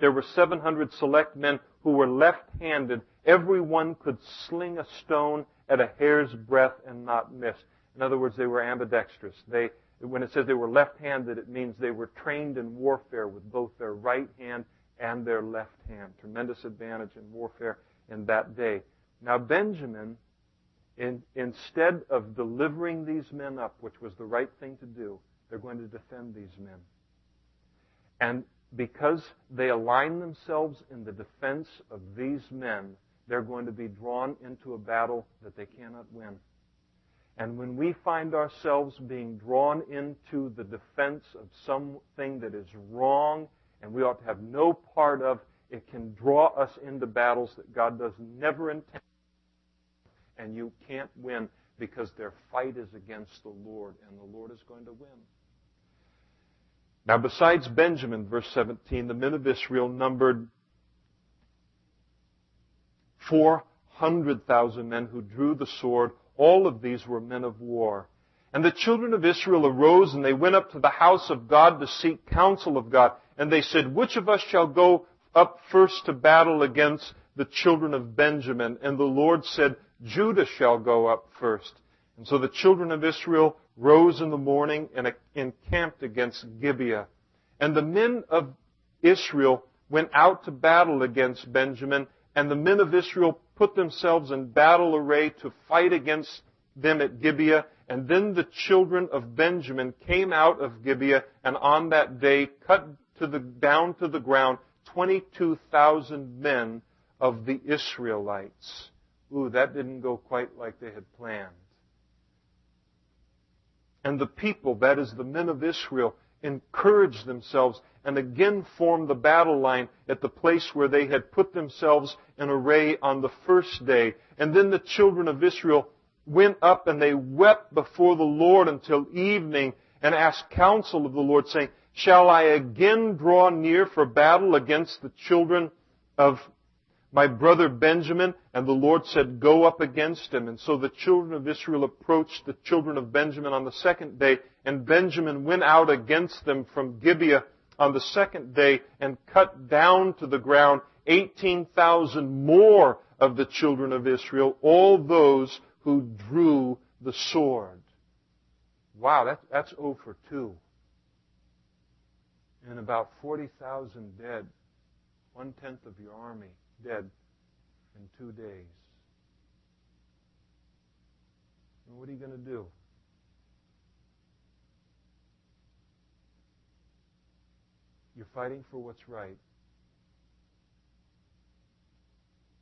there were 700 select men who were left-handed. Everyone could sling a stone at a hair's breadth and not miss. In other words, they were ambidextrous. When it says they were left-handed, it means they were trained in warfare with both their right hand and their left hand. Tremendous advantage in warfare in that day. Now Benjamin, instead of delivering these men up, which was the right thing to do, they're going to defend these men. And because they align themselves in the defense of these men, they're going to be drawn into a battle that they cannot win. And when we find ourselves being drawn into the defense of something that is wrong and we ought to have no part of, it can draw us into battles that God does never intend. And you can't win because their fight is against the Lord, and the Lord is going to win. Now, besides Benjamin, verse 17, the men of Israel numbered 400,000 men who drew the sword. All of these were men of war. And the children of Israel arose, and they went up to the house of God to seek counsel of God. And they said, which of us shall go up first to battle against the children of Benjamin? And the Lord said, Judah shall go up first. And so the children of Israel rose in the morning and encamped against Gibeah. And the men of Israel went out to battle against Benjamin, and the men of Israel put themselves in battle array to fight against them at Gibeah. And then the children of Benjamin came out of Gibeah, and on that day cut down to the ground 22,000 men of the Israelites. Ooh, that didn't go quite like they had planned. And the people, that is the men of Israel, encouraged themselves and again formed the battle line at the place where they had put themselves in array on the first day. And then the children of Israel went up and they wept before the Lord until evening and asked counsel of the Lord, saying, shall I again draw near for battle against the children of my brother Benjamin? And the Lord said, go up against him. And so the children of Israel approached the children of Benjamin on the second day, and Benjamin went out against them from Gibeah on the second day and cut down to the ground 18,000 more of the children of Israel, all those who drew the sword. Wow, that's 0 for 2. And about 40,000 dead, 1/10 of your army dead in 2 days. And what are you going to do? You're fighting for what's right.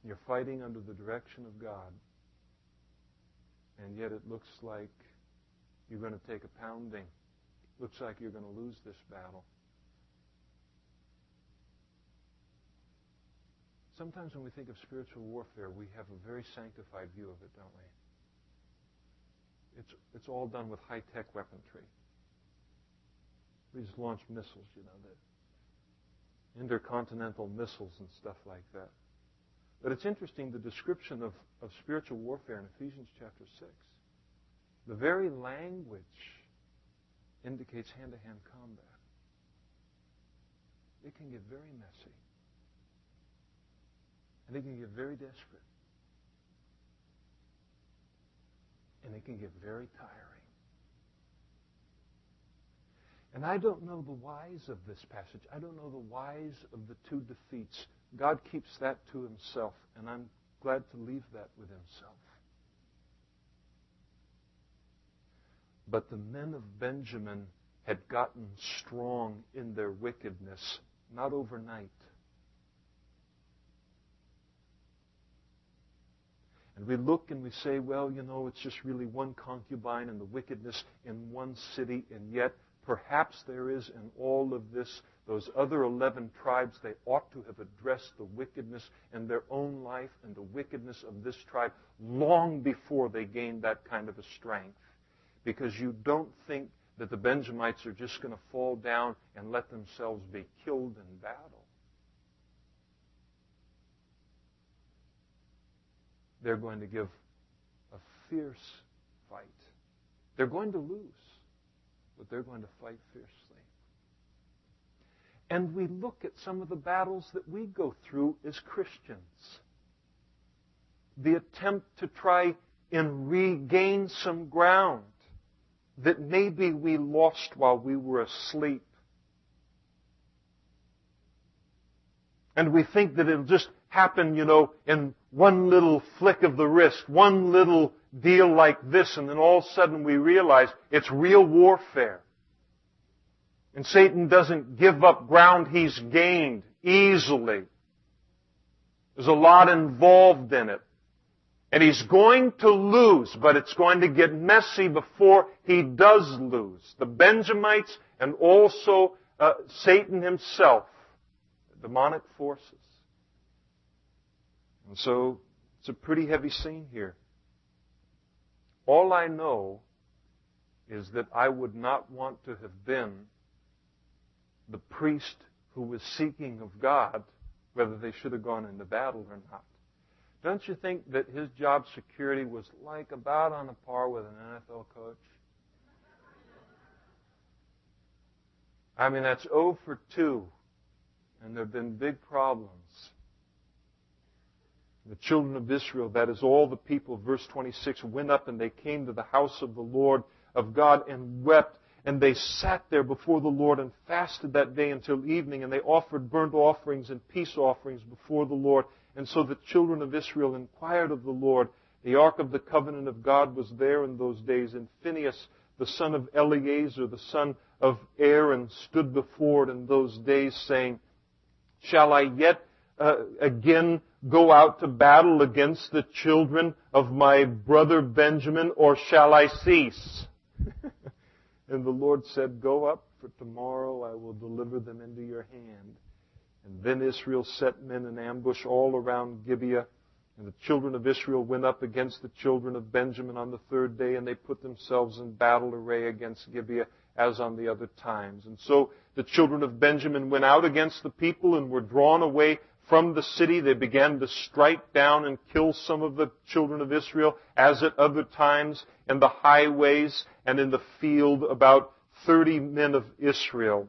You're fighting under the direction of God. And yet it looks like you're going to take a pounding. Looks like you're going to lose this battle. Sometimes when we think of spiritual warfare, we have a very sanctified view of it, don't we? It's all done with high-tech weaponry. We just launch missiles, the intercontinental missiles and stuff like that. But it's interesting, the description of spiritual warfare in Ephesians chapter 6. The very language indicates hand-to-hand combat. It can get very messy. And it can get very desperate. And it can get very tiring. And I don't know the whys of this passage. I don't know the whys of the 2 defeats. God keeps that to himself, and I'm glad to leave that with himself. But the men of Benjamin had gotten strong in their wickedness, not overnight. And we look and we say, well, it's just really one concubine and the wickedness in one city, and yet perhaps there is in all of this, those other 11 tribes, they ought to have addressed the wickedness in their own life and the wickedness of this tribe long before they gained that kind of a strength. Because you don't think that the Benjamites are just going to fall down and let themselves be killed in battle. They're going to give a fierce fight. They're going to lose, but they're going to fight fiercely. And we look at some of the battles that we go through as Christians. The attempt to try and regain some ground that maybe we lost while we were asleep. And we think that it'll just happen, in one little flick of the wrist, one little deal like this, and then all of a sudden we realize it's real warfare. And Satan doesn't give up ground he's gained easily. There's a lot involved in it. And he's going to lose, but it's going to get messy before he does lose. The Benjamites and also Satan himself, demonic forces. And so it's a pretty heavy scene here. All I know is that I would not want to have been the priest who was seeking of God whether they should have gone into battle or not. Don't you think that his job security was like about on a par with an NFL coach? I mean, that's 0 for 2, and there have been big problems. The children of Israel, that is all the people, verse 26, went up and they came to the house of the Lord of God and wept. And they sat there before the Lord and fasted that day until evening. And they offered burnt offerings and peace offerings before the Lord. And so the children of Israel inquired of the Lord. The ark of the covenant of God was there in those days. And Phinehas, the son of Eleazar, the son of Aaron, stood before it in those days, saying, Shall I yet again go out to battle against the children of my brother Benjamin, or shall I cease? And the Lord said, Go up, for tomorrow I will deliver them into your hand. And then Israel set men in ambush all around Gibeah. And the children of Israel went up against the children of Benjamin on the third day, and they put themselves in battle array against Gibeah as on the other times. And so the children of Benjamin went out against the people and were drawn away from the city. They began to strike down and kill some of the children of Israel, as at other times in the highways and in the field, about 30 men of Israel.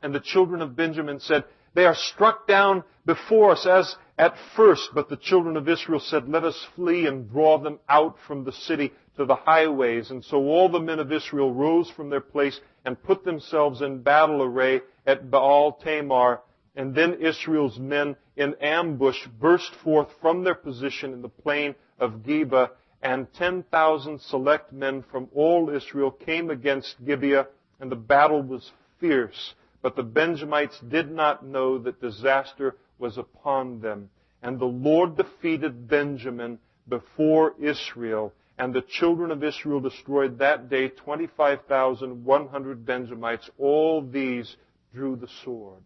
And the children of Benjamin said, They are struck down before us as at first. But the children of Israel said, Let us flee and draw them out from the city to the highways. And so all the men of Israel rose from their place and put themselves in battle array at Baal Tamar. And then Israel's men in ambush burst forth from their position in the plain of Geba, and 10,000 select men from all Israel came against Gibeah, and the battle was fierce. But the Benjamites did not know that disaster was upon them. And the Lord defeated Benjamin before Israel, and the children of Israel destroyed that day 25,100 Benjamites. All these drew the sword.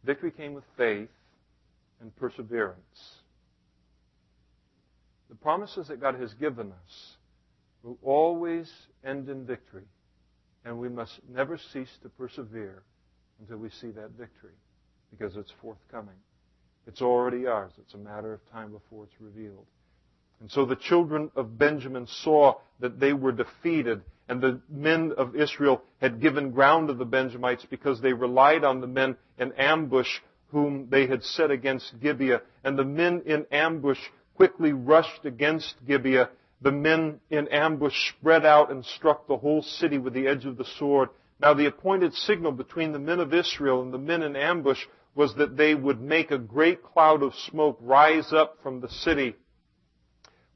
Victory came with faith and perseverance. The promises that God has given us will always end in victory, and we must never cease to persevere until we see that victory, because it's forthcoming. It's already ours. It's a matter of time before it's revealed. And so the children of Benjamin saw that they were defeated, and the men of Israel had given ground to the Benjamites because they relied on the men in ambush whom they had set against Gibeah. And the men in ambush quickly rushed against Gibeah. The men in ambush spread out and struck the whole city with the edge of the sword. Now the appointed signal between the men of Israel and the men in ambush was that they would make a great cloud of smoke rise up from the city,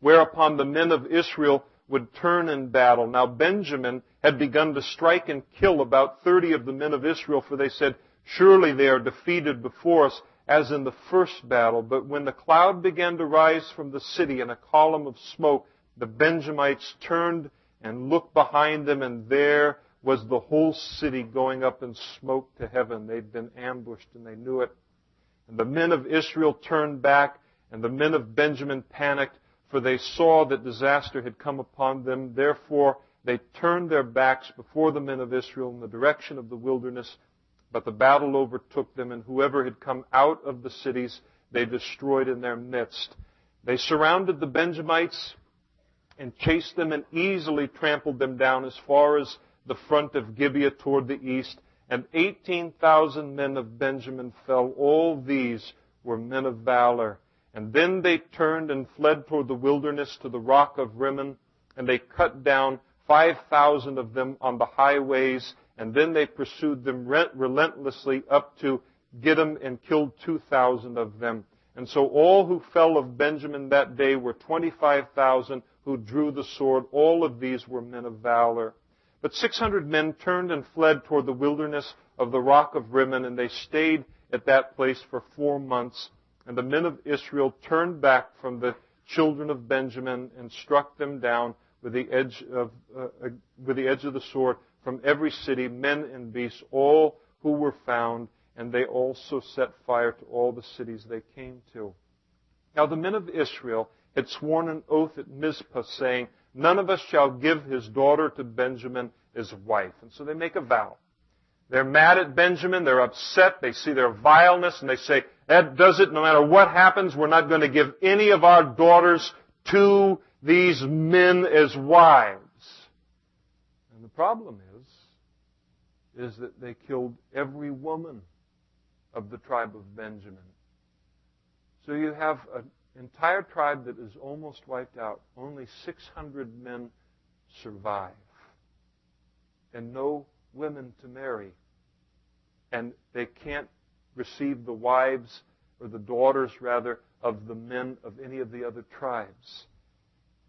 whereupon the men of Israel would turn in battle. Now Benjamin had begun to strike and kill about 30 of the men of Israel, for they said, "Surely they are defeated before us, as in the first battle." But when the cloud began to rise from the city in a column of smoke, the Benjamites turned and looked behind them, and there was the whole city going up in smoke to heaven. They'd been ambushed, and they knew it. And the men of Israel turned back, and the men of Benjamin panicked, for they saw that disaster had come upon them. Therefore, they turned their backs before the men of Israel in the direction of the wilderness. But the battle overtook them, and whoever had come out of the cities, they destroyed in their midst. They surrounded the Benjamites and chased them and easily trampled them down as far as the front of Gibeah toward the east. And 18,000 men of Benjamin fell. All these were men of valor. And then they turned and fled toward the wilderness to the rock of Rimmon, and they cut down 5,000 of them on the highways, and then they pursued them relentlessly up to Gittim and killed 2,000 of them. And so all who fell of Benjamin that day were 25,000 who drew the sword. All of these were men of valor. But 600 men turned and fled toward the wilderness of the rock of Rimmon, and they stayed at that place for 4 months. And the men of Israel turned back from the children of Benjamin and struck them down with the edge of the sword from every city, men and beasts, all who were found, and they also set fire to all the cities they came to. Now the men of Israel had sworn an oath at Mizpah, saying, "None of us shall give his daughter to Benjamin as wife." And so they make a vow. They're mad at Benjamin. They're upset. They see their vileness, and they say, "That does it. No matter what happens, we're not going to give any of our daughters to these men as wives." And the problem is that they killed every woman of the tribe of Benjamin. So you have an entire tribe that is almost wiped out. Only 600 men survive. And no women to marry. And they can't receive the wives, or the daughters rather, of the men of any of the other tribes.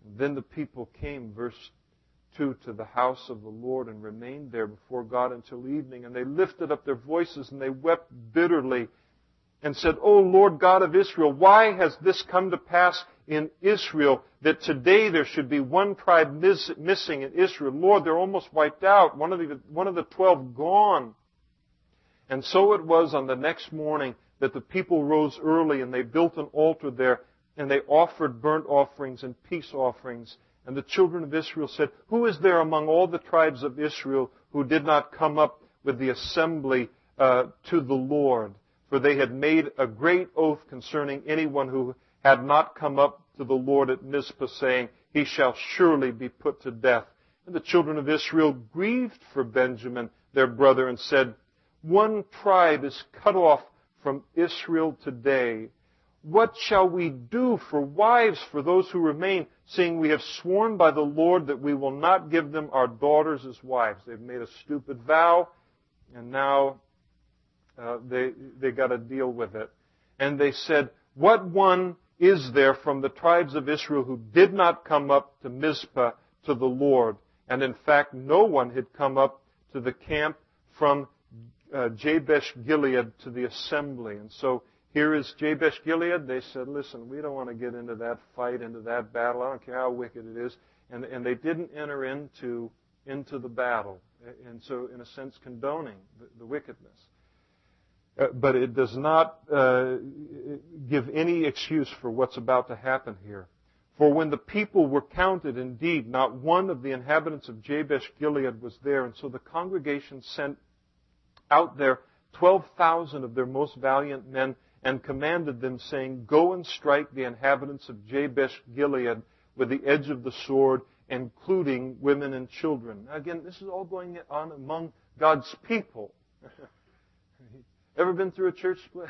And then the people came, verse 2, to the house of the Lord and remained there before God until evening. And they lifted up their voices and they wept bitterly and said, "O Lord God of Israel, why has this come to pass in Israel, that today there should be one tribe missing in Israel? Lord, they're almost wiped out. One of the 12 gone." And so it was on the next morning that the people rose early and they built an altar there, and they offered burnt offerings and peace offerings. And the children of Israel said, "Who is there among all the tribes of Israel who did not come up with the assembly to the Lord?" For they had made a great oath concerning anyone who had not come up to the Lord at Mizpah, saying, "He shall surely be put to death." And the children of Israel grieved for Benjamin, their brother, and said, "One tribe is cut off from Israel today. What shall we do for wives for those who remain, seeing we have sworn by the Lord that we will not give them our daughters as wives?" They've made a stupid vow, and now they got to deal with it. And they said, "What one is there from the tribes of Israel who did not come up to Mizpah to the Lord?" And in fact, no one had come up to the camp from Jabesh Gilead to the assembly. And so here is Jabesh Gilead. They said, "Listen, we don't want to get into that fight, into that battle. I don't care how wicked it is." And they didn't enter into the battle. And so, in a sense, condoning the wickedness. But it does not give any excuse for what's about to happen here. For when the people were counted, indeed, not one of the inhabitants of Jabesh Gilead was there. And so the congregation sent out there 12,000 of their most valiant men and commanded them, saying, "Go and strike the inhabitants of Jabesh Gilead with the edge of the sword, including women and children." Now, again, this is all going on among God's people. Ever been through a church split?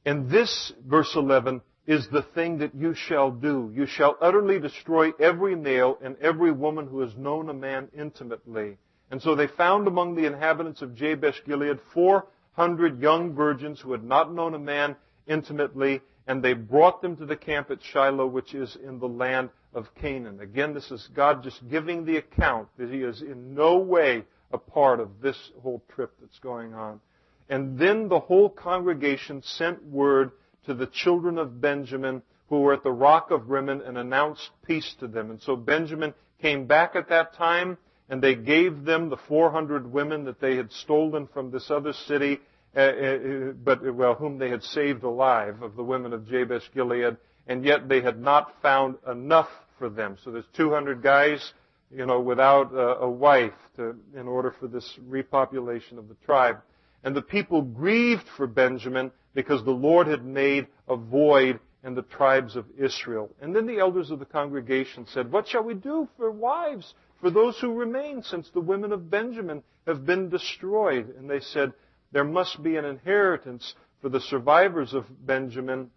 And this, verse 11, is the thing that you shall do. You shall utterly destroy every male and every woman who has known a man intimately. And so they found among the inhabitants of Jabesh Gilead 400 young virgins who had not known a man intimately, and they brought them to the camp at Shiloh, which is in the land of Canaan. Again, this is God just giving the account that He is in no way a part of this whole trip that's going on. And then the whole congregation sent word to the children of Benjamin who were at the rock of Rimmon and announced peace to them. And so Benjamin came back at that time, and they gave them the 400 women that they had stolen from this other city, whom they had saved alive, of the women of Jabesh Gilead, and yet they had not found enough for them. So there's 200 guys, without a wife in order for this repopulation of the tribe. And the people grieved for Benjamin because the Lord had made a void in the tribes of Israel. And then the elders of the congregation said, "What shall we do for wives for those who remain, since the women of Benjamin have been destroyed?" And they said, "There must be an inheritance for the survivors of Benjamin,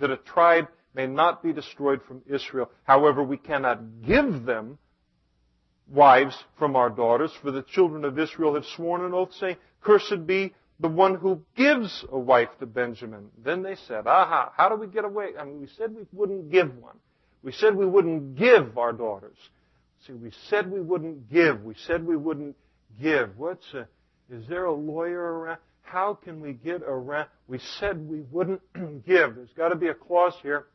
that a tribe may not be destroyed from Israel. However, we cannot give them wives from our daughters, for the children of Israel have sworn an oath, saying, 'Cursed be the one who gives a wife to Benjamin.'" Then they said, how do we get away? We said we wouldn't give one. We said we wouldn't give our daughters. See, we said we wouldn't give. We said we wouldn't give. Is there a lawyer around? How can we get around? We said we wouldn't give. There's got to be a clause here.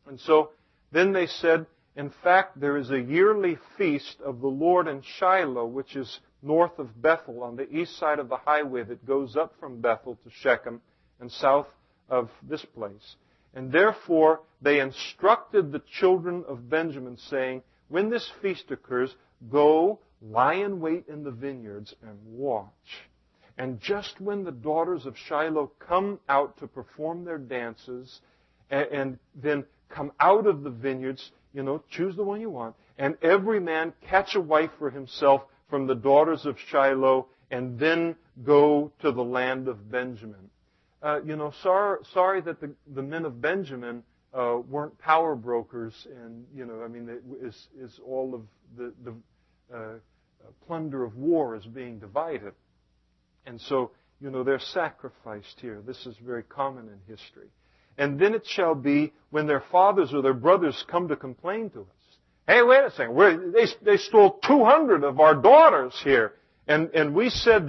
And so then they said, in fact, there is a yearly feast of the Lord in Shiloh, which is north of Bethel, on the east side of the highway that goes up from Bethel to Shechem and south of this place. And therefore they instructed the children of Benjamin, saying, "When this feast occurs, go lie in wait in the vineyards and watch. And just when the daughters of Shiloh come out to perform their dances, and then come out of the vineyards, choose the one you want, and every man catch a wife for himself from the daughters of Shiloh, and then go to the land of Benjamin." Sorry that the men of Benjamin weren't power brokers, and is all of the plunder of war is being divided, and so they're sacrificed here. This is very common in history. "And then it shall be, when their fathers or their brothers come to complain to us, 'Hey, wait a second, they stole 200 of our daughters here, and we said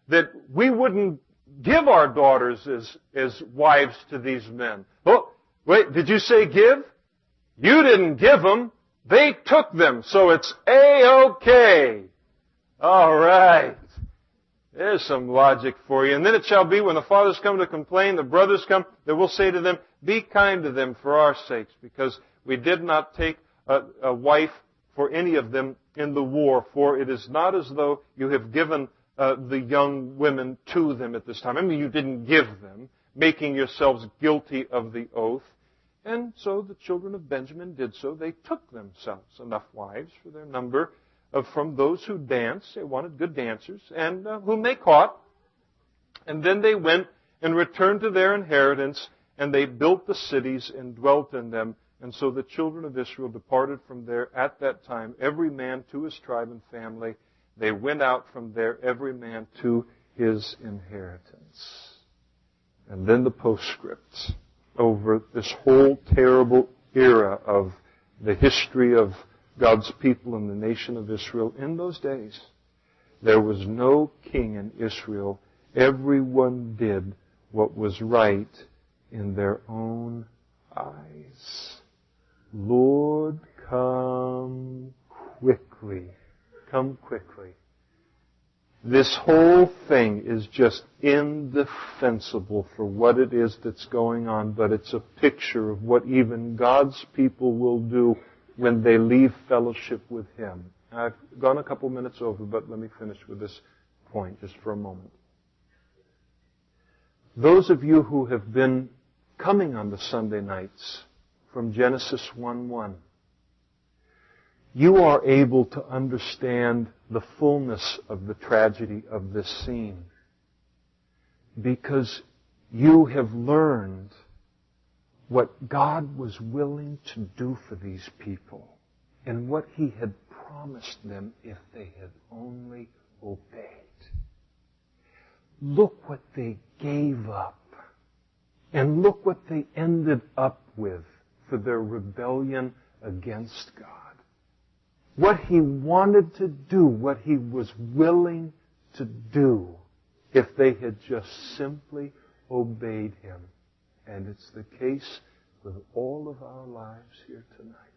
that we wouldn't give our daughters as wives to these men.' 'Oh, wait, did you say give? You didn't give them. They took them, so it's A-OK. All right. There's some logic for you. "And then it shall be, when the fathers come to complain, the brothers come, that we'll say to them, 'Be kind to them for our sakes, because we did not take a wife for any of them in the war. For it is not as though you have given the young women to them at this time.'" You didn't give them, making yourselves guilty of the oath. And so the children of Benjamin did so. They took themselves enough wives for their number from those who danced. They wanted good dancers, and whom they caught. And then they went and returned to their inheritance, and they built the cities and dwelt in them. And so the children of Israel departed from there at that time, every man to his tribe and family. They went out from there, every man to his inheritance. And then the postscript over this whole terrible era of the history of God's people and the nation of Israel. "In those days, there was no king in Israel. Everyone did what was right in their own eyes." Lord, come quickly. Come quickly. This whole thing is just indefensible for what it is that's going on, but it's a picture of what even God's people will do when they leave fellowship with Him. I've gone a couple minutes over, but let me finish with this point just for a moment. Those of you who have been coming on the Sunday nights from Genesis 1:1, you are able to understand the fullness of the tragedy of this scene because you have learned what God was willing to do for these people and what He had promised them if they had only obeyed. Look what they gave up And look what they ended up with for their rebellion against God. What He wanted to do, what He was willing to do, if they had just simply obeyed Him. And it's the case with all of our lives here tonight.